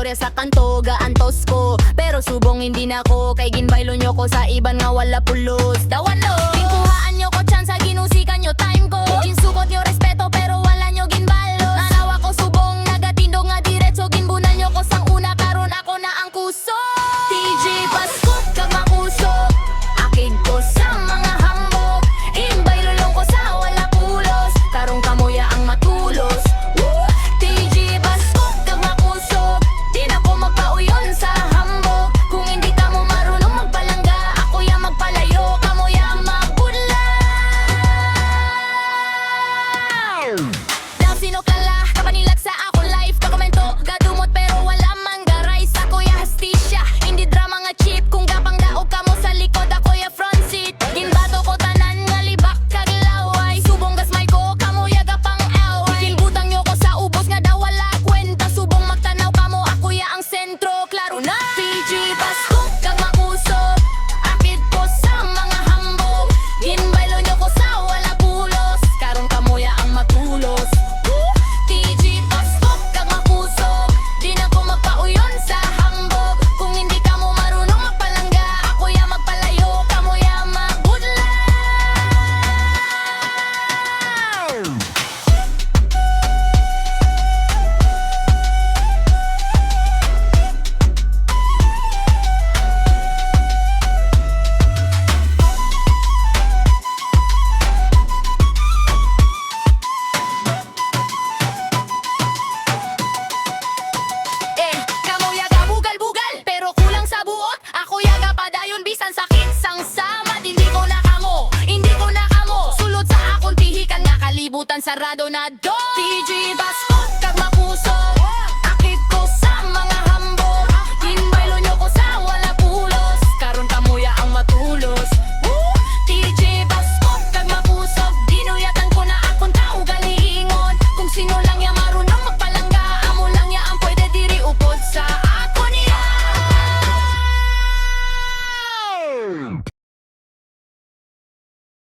istorya sa kanto, gaantos ko. Pero subong hindi na ko, kay ginbaylo nyo ko sa iban nga wala pulos. Dawalo, ginkuhaan nyo ko chance, ginusikan nyo time ko. Ginsukot nyo respeto pero wala nyo ginbalos. Nanawa ko subong, nagatindo nga diretso, ginbunan nyo ko sang una, karon ako na ang kuso. TJ Paskot kag makusok, akid ko sa mga hambog. Ginbaylo lang ko sa wala pulos, karong kamoya ang matulos. TJ Paskot kag makusok, di na ko magpauyon sa hambog. Kung hindi ka mo marunong magpalangga, ako ya magpalayo, kamoya magpudlaw. Daw sino kala, kapanilag sa ako life, dokumento, gadumot pero wala man garay. Sa kuya hastisya, hindi drama nga cheap. Kung gapang daog ka mo sa likod, ako ya front seat. Ginbato ko tanan nga libak kag laway, subong gasmay ko, kamoya gapang away. Ikinbutang nyo ko sa ubos nga daw wala kwenta, subong magtanaw ka mo, ako ya ang sentro, klaro na. TJ Paskot kag makusok, akid ko sa mga hambog. Ginbaylo nyo ko sa wala pulos, karong kamoya ang matulos. TJ Paskot kag makusok, di na ko magpauyon sa hambog. Kung hindi ka mo marunong magpalangga, ako ya magpalayo, kamoya magudlaw. Kamoya ga bugal-bugal, pero kulang sa buot. Ako yaga padayon bisan sakit sang sama. Hindi ko na kamo, hindi ko na kamo. Sulod sa akong tihikan nga kalibutan sarado na do. TJ Paskot